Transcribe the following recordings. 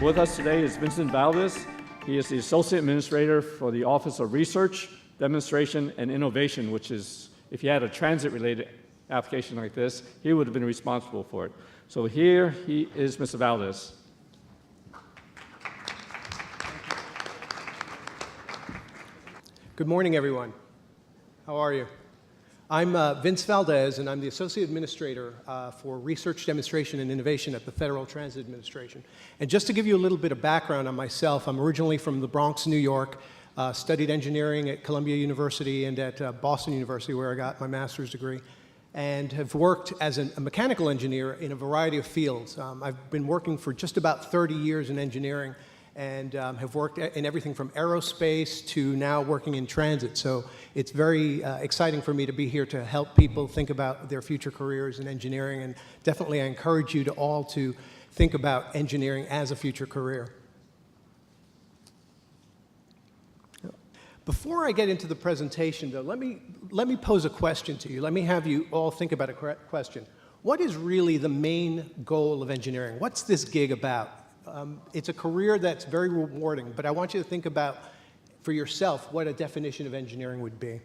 With us today is Vincent Valdes. He is the Associate Administrator for the Office of Research, Demonstration, and Innovation, which is, if you had a transit-related application like this, he would have been responsible for it. So here he is, Mr. Valdes. Good morning, everyone. How are you? I'm Vince Valdes, and I'm the Associate Administrator for Research, Demonstration, and Innovation at the Federal Transit Administration. And just to give you a little bit of background on myself, I'm originally from the Bronx, New York, studied engineering at Columbia University and at Boston University, where I got my master's degree, and have worked as a mechanical engineer in a variety of fields. I've been working for just about 30 years in engineering, and have worked in everything from aerospace to now working in transit. So it's very exciting for me to be here to help people think about their future careers in engineering, and definitely I encourage you to all to think about engineering as a future career. Before I get into the presentation, though, let me pose a question to you. Let me have you all think about a question. What is really the main goal of engineering? What's this gig about? It's a career that's very rewarding, but I want you to think about, for yourself, what a definition of engineering would be.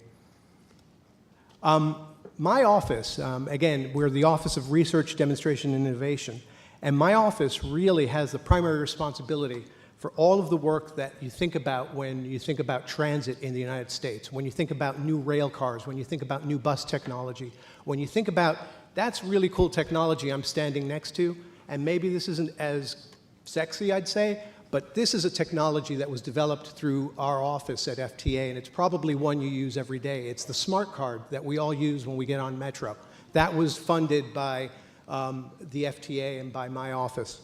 My office, again, we're the Office of Research, Demonstration, and Innovation, and my office really has the primary responsibility for all of the work that you think about when you think about transit in the United States, when you think about new rail cars, when you think about new bus technology, when you think about, that's really cool technology I'm standing next to, and maybe this isn't as sexy, I'd say, but this is a technology that was developed through our office at FTA, and it's probably one you use every day. It's the smart card that we all use when we get on Metro. That was funded by the FTA and by my office.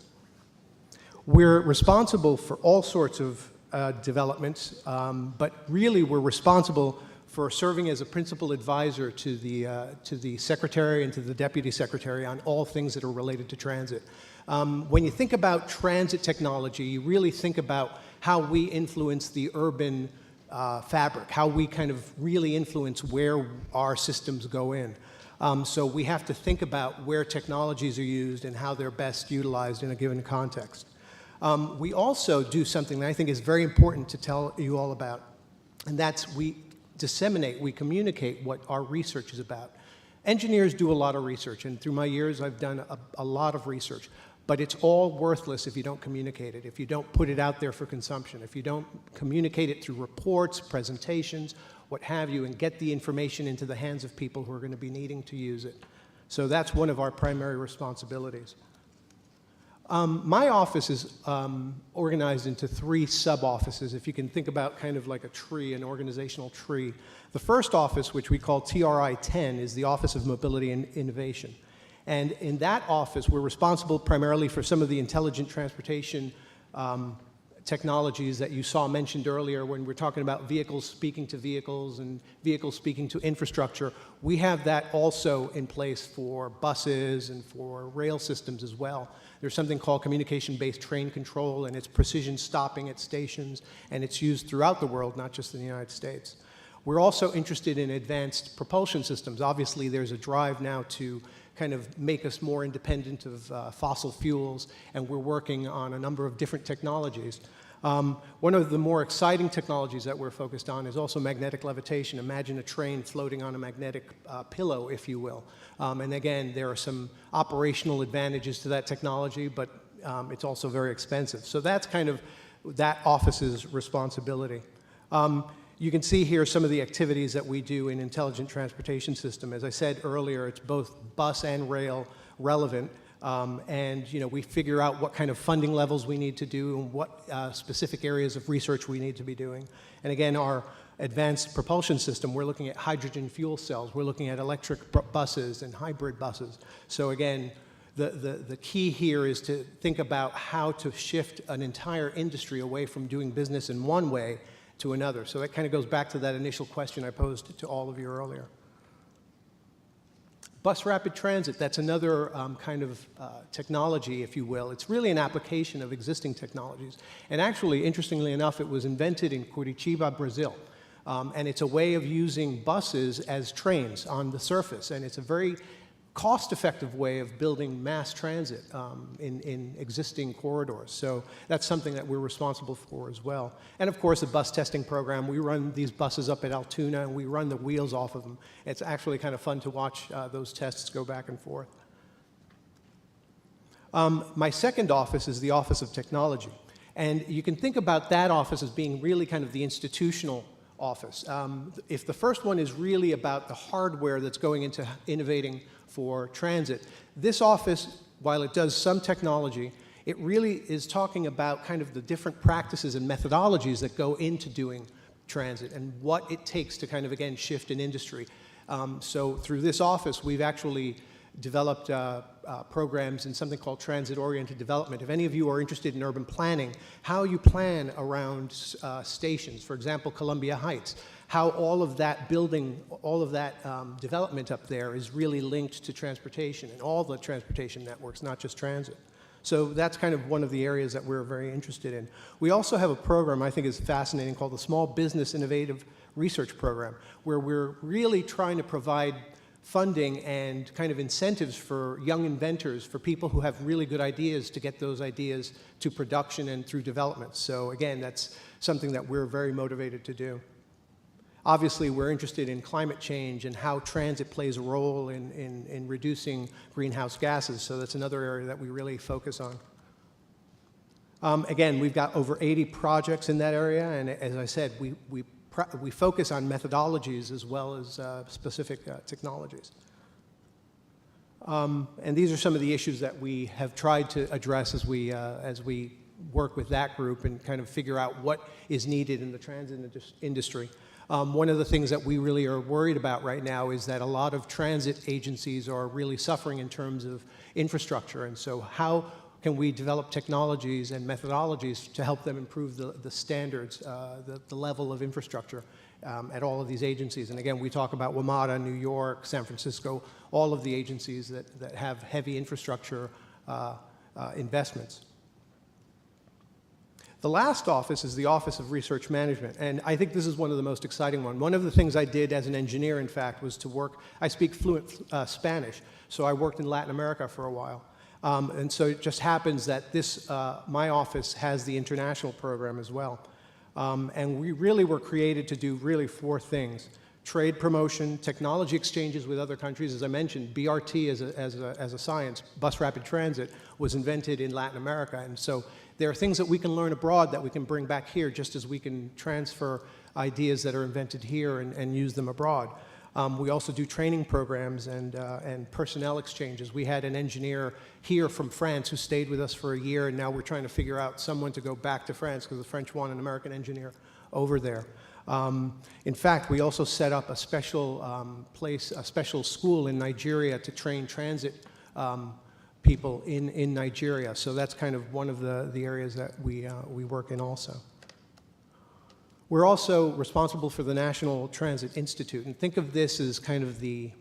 We're responsible for all sorts of developments, but really we're responsible for serving as a principal advisor to the secretary and to the deputy secretary on all things that are related to transit. When you think about transit technology, you really think about how we influence the urban fabric, how we kind of really influence where our systems go in. So we have to think about where technologies are used and how they're best utilized in a given context. We also do something that I think is very important to tell you all about, and that's we disseminate, we communicate what our research is about. Engineers do a lot of research, and through my years I've done a lot of research. But it's all worthless if you don't communicate it, if you don't put it out there for consumption, if you don't communicate it through reports, presentations, what have you, and get the information into the hands of people who are going to be needing to use it. So that's one of our primary responsibilities. My office is organized into 3 sub-offices, if you can think about kind of like a tree, an organizational tree. The first office, which we call TRI-10, is the Office of Mobility and Innovation. And in that office, we're responsible primarily for some of the intelligent transportation technologies that you saw mentioned earlier when we're talking about vehicles speaking to vehicles and vehicles speaking to infrastructure. We have that also in place for buses and for rail systems as well. There's something called communication-based train control, and it's precision stopping at stations, and it's used throughout the world, not just in the United States. We're also interested in advanced propulsion systems. Obviously, there's a drive now to kind of make us more independent of fossil fuels, and we're working on a number of different technologies. One of the more exciting technologies that we're focused on is also magnetic levitation. Imagine a train floating on a magnetic pillow, if you will. And again, there are some operational advantages to that technology, but it's also very expensive. So that's kind of that office's responsibility. You can see here some of the activities that we do in intelligent transportation system. As I said earlier, it's both bus and rail relevant. And we figure out what kind of funding levels we need to do and what specific areas of research we need to be doing. And again, our advanced propulsion system, we're looking at hydrogen fuel cells. We're looking at electric buses and hybrid buses. So again, the key here is to think about how to shift an entire industry away from doing business in one way to another. So that kind of goes back to that initial question I posed to all of you earlier. Bus rapid transit, that's another kind of technology, if you will. It's really an application of existing technologies. And actually, interestingly enough, it was invented in Curitiba, Brazil. And it's a way of using buses as trains on the surface. And it's a very cost-effective way of building mass transit in existing corridors. So that's something that we're responsible for as well. And of course, the bus testing program. We run these buses up at Altoona, and we run the wheels off of them. It's actually kind of fun to watch those tests go back and forth. My second office is the Office of Technology. And you can think about that office as being really kind of the institutional office. If the first one is really about the hardware that's going into innovating for transit, this office, while it does some technology, it really is talking about kind of the different practices and methodologies that go into doing transit and what it takes to kind of, again, shift an industry. So through this office, we've actually developed programs in something called transit-oriented development. If any of you are interested in urban planning, how you plan around stations, for example, Columbia Heights, how all of that building, all of that development up there is really linked to transportation and all the transportation networks, not just transit. So that's kind of one of the areas that we're very interested in. We also have a program I think is fascinating called the Small Business Innovative Research Program, where we're really trying to provide funding and kind of incentives for young inventors, for people who have really good ideas to get those ideas to production and through development. So again, that's something that we're very motivated to do. Obviously, we're interested in climate change and how transit plays a role in reducing greenhouse gases, so that's another area that we really focus on. Again, we've got over 80 projects in that area, and as I said, we focus on methodologies as well as specific technologies. And these are some of the issues that we have tried to address as we work with that group and kind of figure out what is needed in the transit industry. One of the things that we really are worried about right now is that a lot of transit agencies are really suffering in terms of infrastructure, and so how can we develop technologies and methodologies to help them improve the standards, the level of infrastructure at all of these agencies. And again, we talk about WMATA, New York, San Francisco, all of the agencies that have heavy infrastructure investments. The last office is the Office of Research Management, and I think this is one of the most exciting ones. One of the things I did as an engineer, in fact, was to work, I speak fluent Spanish, so I worked in Latin America for a while. And so it just happens that this, my office has the international program as well. And we really were created to do really 4 things: trade promotion, technology exchanges with other countries. As I mentioned, BRT as a science, bus rapid transit, was invented in Latin America. And so there are things that we can learn abroad that we can bring back here, just as we can transfer ideas that are invented here and use them abroad. We also do training programs and personnel exchanges. We had an engineer here from France who stayed with us for a year, and now we're trying to figure out someone to go back to France because the French want an American engineer over there. In fact, we also set up a special a special school in Nigeria to train transit people in Nigeria. So that's kind of one of the areas that we work in also. We're also responsible for the National Transit Institute, and think of this as kind of the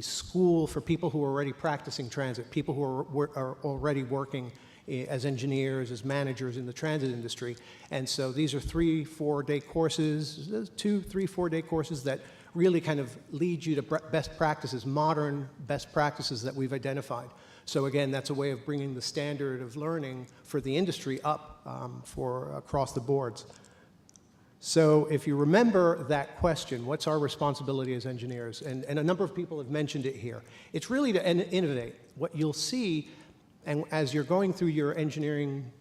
school for people who are already practicing transit, people who are already working as engineers, as managers in the transit industry. And so these are 3-4-day courses, 2-3-4-day courses that really kind of lead you to best practices, modern best practices that we've identified. So again, that's a way of bringing the standard of learning for the industry up for across the boards. So if you remember that question, what's our responsibility as engineers? And a number of people have mentioned it here. It's really to innovate. What you'll see, and as you're going through your engineering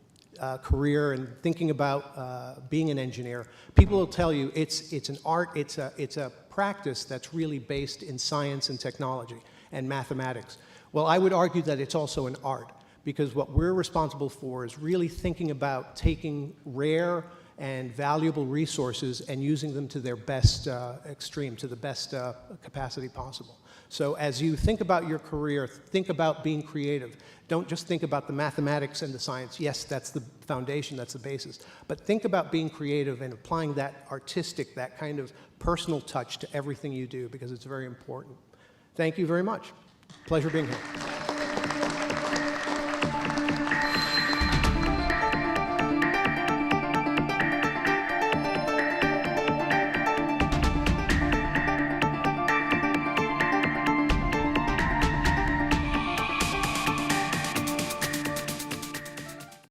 career and thinking about being an engineer, people will tell you it's an art, it's a practice that's really based in science and technology and mathematics. Well, I would argue that it's also an art, because what we're responsible for is really thinking about taking rare and valuable resources and using them to their best extreme, to the best capacity possible. So as you think about your career, think about being creative. Don't just think about the mathematics and the science. Yes, that's the foundation, that's the basis. But think about being creative and applying that artistic, that kind of personal touch to everything you do, because it's very important. Thank you very much. Pleasure being here.